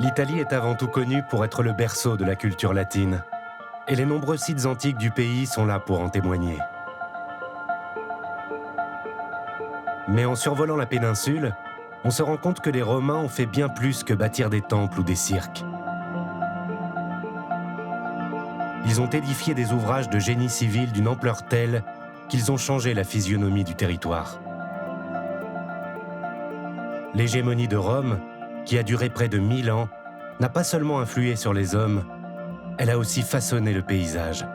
L'Italie est avant tout connue pour être le berceau de la culture latine. Et les nombreux sites antiques du pays sont là pour en témoigner. Mais en survolant la péninsule, on se rend compte que les Romains ont fait bien plus que bâtir des temples ou des cirques. Ils ont édifié des ouvrages de génie civil d'une ampleur telle qu'ils ont changé la physionomie du territoire. L'hégémonie de Rome, qui a duré près de 1000 ans, n'a pas seulement influé sur les hommes, elle a aussi façonné le paysage.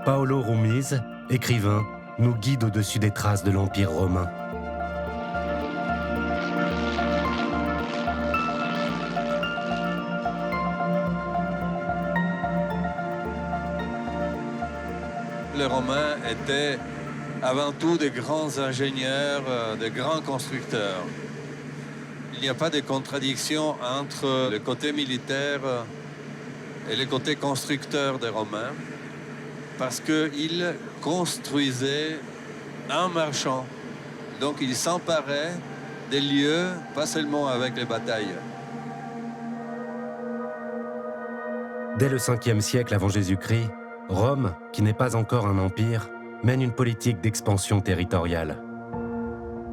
Paolo Rumiz, écrivain, nous guide au-dessus des traces de l'Empire romain. Les Romains étaient avant tout de grands ingénieurs, de grands constructeurs. Il n'y a pas de contradiction entre le côté militaire et le côté constructeur des Romains, parce qu'ils construisaient en marchant. Donc ils s'emparaient des lieux, pas seulement avec les batailles. Dès le 5e siècle avant Jésus-Christ, Rome, qui n'est pas encore un empire, mène une politique d'expansion territoriale.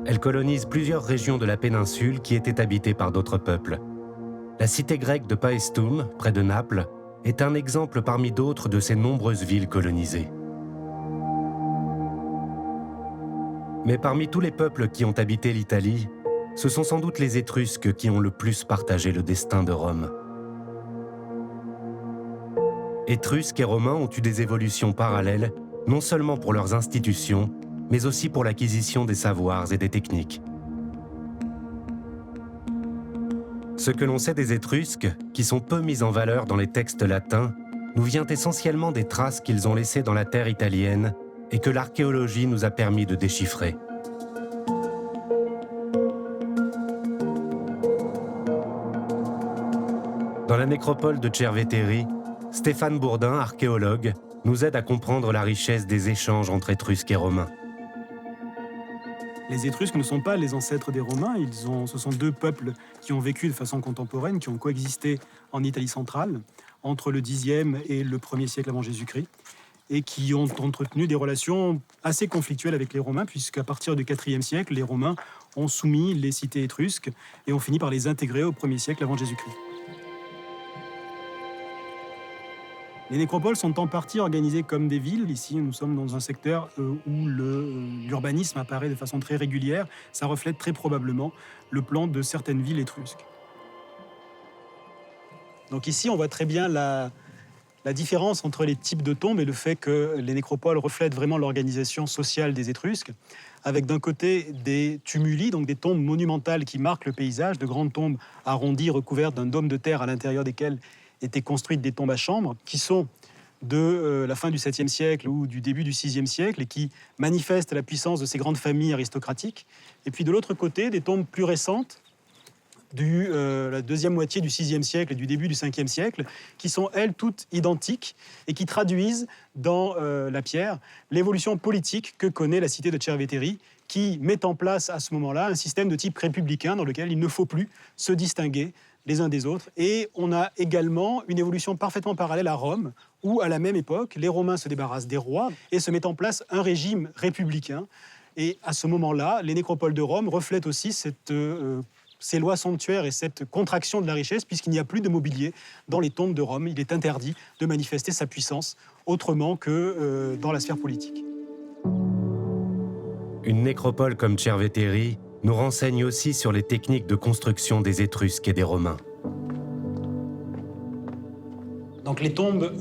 Elle colonise plusieurs régions de la péninsule qui étaient habitées par d'autres peuples. La cité grecque de Paestum, près de Naples, est un exemple parmi d'autres de ces nombreuses villes colonisées. Mais parmi tous les peuples qui ont habité l'Italie, ce sont sans doute les Étrusques qui ont le plus partagé le destin de Rome. Étrusques et Romains ont eu des évolutions parallèles, non seulement pour leurs institutions, mais aussi pour l'acquisition des savoirs et des techniques. Ce que l'on sait des Étrusques, qui sont peu mis en valeur dans les textes latins, nous vient essentiellement des traces qu'ils ont laissées dans la terre italienne et que l'archéologie nous a permis de déchiffrer. Dans la nécropole de Cerveteri, Stéphane Bourdin, archéologue, nous aide à comprendre la richesse des échanges entre Étrusques et Romains. Les Étrusques ne sont pas les ancêtres des Romains, ce sont deux peuples qui ont vécu de façon contemporaine, qui ont coexisté en Italie centrale entre le Xe et le 1er siècle avant Jésus-Christ, et qui ont entretenu des relations assez conflictuelles avec les Romains, puisqu'à partir du 4e siècle, les Romains ont soumis les cités étrusques et ont fini par les intégrer au 1er siècle avant Jésus-Christ. Les nécropoles sont en partie organisées comme des villes. Ici, nous sommes dans un secteur où l'urbanisme apparaît de façon très régulière. Ça reflète très probablement le plan de certaines villes étrusques. Donc ici, on voit très bien la différence entre les types de tombes et le fait que les nécropoles reflètent vraiment l'organisation sociale des Étrusques, avec d'un côté des tumuli, donc des tombes monumentales qui marquent le paysage, de grandes tombes arrondies recouvertes d'un dôme de terre à l'intérieur desquelles étaient construites des tombes à chambres, qui sont de la fin du 7e siècle ou du début du 6e siècle et qui manifestent la puissance de ces grandes familles aristocratiques. Et puis de l'autre côté, des tombes plus récentes, la deuxième moitié du 6e siècle et du début du 5e siècle, qui sont, elles, toutes identiques et qui traduisent dans la pierre l'évolution politique que connaît la cité de Cerveteri, qui met en place à ce moment-là un système de type républicain dans lequel il ne faut plus se distinguer les uns des autres. Et on a également une évolution parfaitement parallèle à Rome, où à la même époque, les Romains se débarrassent des rois et se mettent en place un régime républicain. Et à ce moment-là, les nécropoles de Rome reflètent aussi ces lois somptuaires et cette contraction de la richesse, puisqu'il n'y a plus de mobilier dans les tombes de Rome. Il est interdit de manifester sa puissance autrement que dans la sphère politique. Une nécropole comme Cerveteri nous renseigne aussi sur les techniques de construction des Étrusques et des Romains. Donc les tombes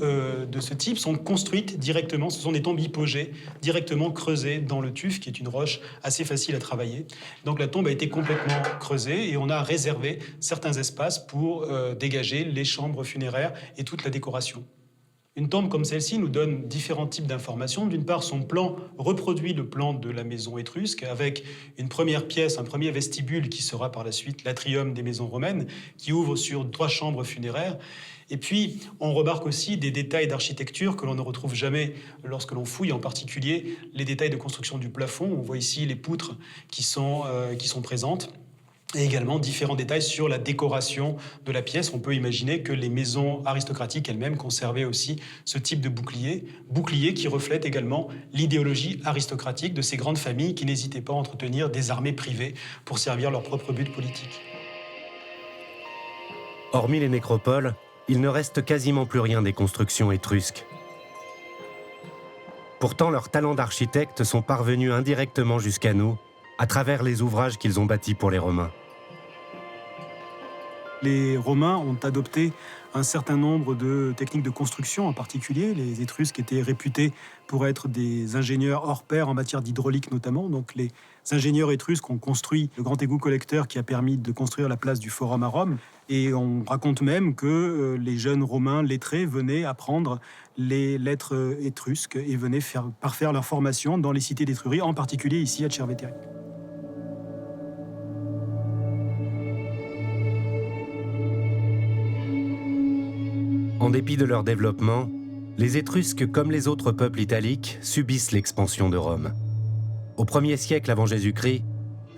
de ce type sont construites directement, ce sont des tombes hypogées, directement creusées dans le tuf, qui est une roche assez facile à travailler. Donc la tombe a été complètement creusée et on a réservé certains espaces pour dégager les chambres funéraires et toute la décoration. Une tombe comme celle-ci nous donne différents types d'informations. D'une part, son plan reproduit le plan de la maison étrusque avec une première pièce, un premier vestibule qui sera par la suite l'atrium des maisons romaines, qui ouvre sur 3 chambres funéraires. Et puis, on remarque aussi des détails d'architecture que l'on ne retrouve jamais lorsque l'on fouille, en particulier les détails de construction du plafond. On voit ici les poutres qui sont présentes. Et également différents détails sur la décoration de la pièce. On peut imaginer que les maisons aristocratiques elles-mêmes conservaient aussi ce type de bouclier qui reflète également l'idéologie aristocratique de ces grandes familles qui n'hésitaient pas à entretenir des armées privées pour servir leurs propres buts politiques. Hormis les nécropoles, il ne reste quasiment plus rien des constructions étrusques. Pourtant, leurs talents d'architectes sont parvenus indirectement jusqu'à nous, à travers les ouvrages qu'ils ont bâtis pour les Romains. Les Romains ont adopté un certain nombre de techniques de construction en particulier. Les Étrusques étaient réputés pour être des ingénieurs hors pair en matière d'hydraulique notamment. Donc les ingénieurs étrusques ont construit le grand égout collecteur qui a permis de construire la place du Forum à Rome. Et on raconte même que les jeunes Romains lettrés venaient apprendre les lettres étrusques et venaient parfaire leur formation dans les cités d'Étrurie, en particulier ici à Cerveteri. En dépit de leur développement, les Étrusques, comme les autres peuples italiques, subissent l'expansion de Rome. Au 1er siècle avant Jésus-Christ,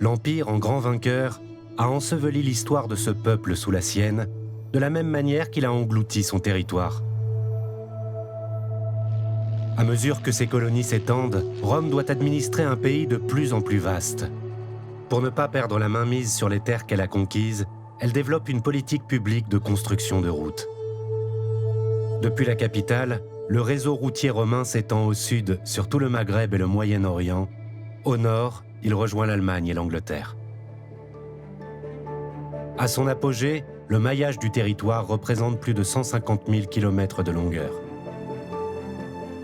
l'Empire, en grand vainqueur, a enseveli l'histoire de ce peuple sous la sienne, de la même manière qu'il a englouti son territoire. À mesure que ses colonies s'étendent, Rome doit administrer un pays de plus en plus vaste. Pour ne pas perdre la mainmise sur les terres qu'elle a conquises, elle développe une politique publique de construction de routes. Depuis la capitale, le réseau routier romain s'étend au sud sur tout le Maghreb et le Moyen-Orient. Au nord, il rejoint l'Allemagne et l'Angleterre. À son apogée, le maillage du territoire représente plus de 150 000 km de longueur.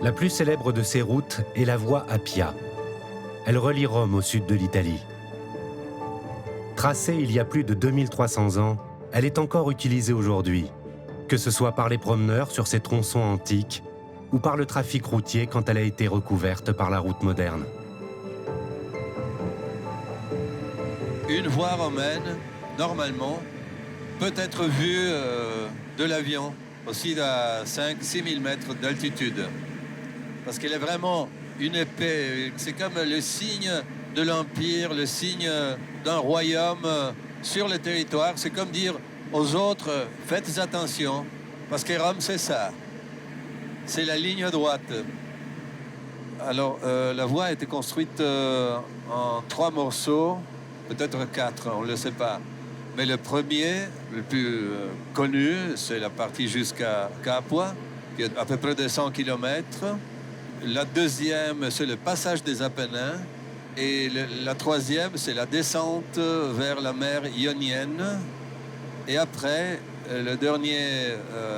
La plus célèbre de ces routes est la voie Appia. Elle relie Rome au sud de l'Italie. Tracée il y a plus de 2300 ans, elle est encore utilisée aujourd'hui, que ce soit par les promeneurs sur ces tronçons antiques ou par le trafic routier quand elle a été recouverte par la route moderne. Une voie romaine, normalement, peut être vue de l'avion, aussi à 5-6 000 mètres d'altitude. Parce qu'elle est vraiment une épée. C'est comme le signe de l'Empire, le signe d'un royaume sur le territoire. C'est comme dire aux autres, faites attention, parce que Rome, c'est ça. C'est la ligne droite. Alors, la voie a été construite en 3 morceaux, peut-être 4, on ne le sait pas. Mais le premier, le plus connu, c'est la partie jusqu'à Capua, qui est à peu près de 100 km. La deuxième, c'est le passage des Apennins. Et la troisième, c'est la descente vers la mer Ionienne. Et après, le dernier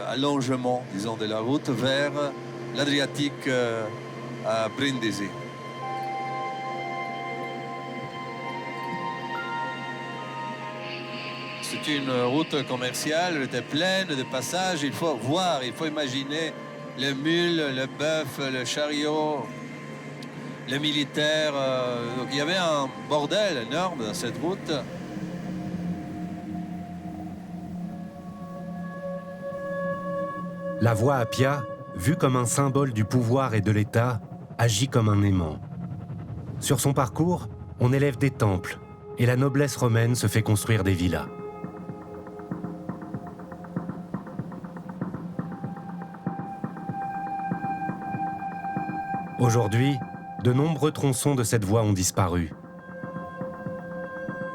allongement, disons, de la route vers l'Adriatique à Brindisi. C'est une route commerciale, elle était pleine de passages. Il faut voir, il faut imaginer les mules, le bœuf, le chariot, les militaires. Donc il y avait un bordel énorme dans cette route. La voie Appia, vue comme un symbole du pouvoir et de l'État, agit comme un aimant. Sur son parcours, on élève des temples et la noblesse romaine se fait construire des villas. Aujourd'hui, de nombreux tronçons de cette voie ont disparu.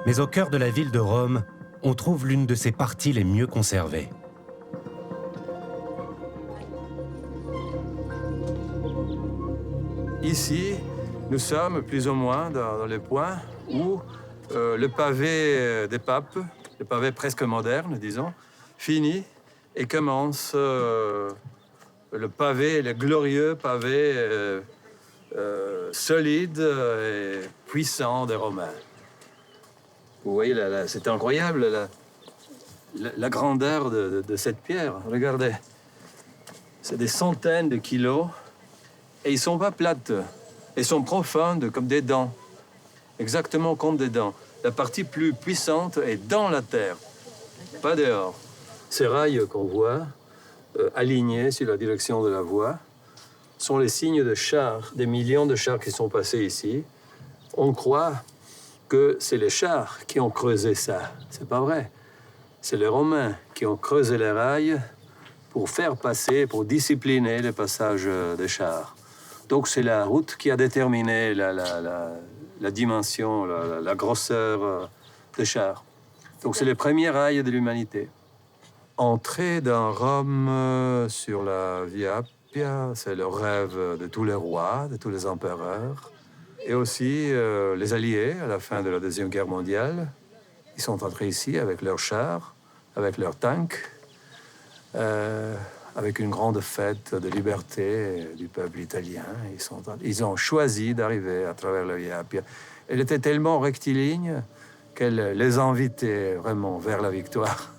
Mais au cœur de la ville de Rome, on trouve l'une de ses parties les mieux conservées. Ici, nous sommes plus ou moins dans le point où le pavé des papes, le pavé presque moderne, disons, finit et commence le pavé, le glorieux pavé solide et puissant des Romains. Vous voyez, c'est incroyable la grandeur de cette pierre. Regardez, c'est des centaines de kilos. Et ils ne sont pas plates, ils sont profondes comme des dents, exactement comme des dents. La partie plus puissante est dans la terre, pas dehors. Ces rails qu'on voit, alignés sur la direction de la voie, sont les signes de chars, des millions de chars qui sont passés ici. On croit que c'est les chars qui ont creusé ça. C'est pas vrai. C'est les Romains qui ont creusé les rails pour faire passer, pour discipliner le passage des chars. Donc c'est la route qui a déterminé la dimension, la grosseur des chars. Donc c'est les premiers rails de l'humanité. Entrer dans Rome sur la Via Appia, c'est le rêve de tous les rois, de tous les empereurs. Et aussi les Alliés, à la fin de la Deuxième Guerre mondiale, ils sont entrés ici avec leurs chars, avec leurs tanks, avec une grande fête de liberté du peuple italien. Ils ont choisi d'arriver à travers la Via Appia. Elle était tellement rectiligne qu'elle les invitait vraiment vers la victoire.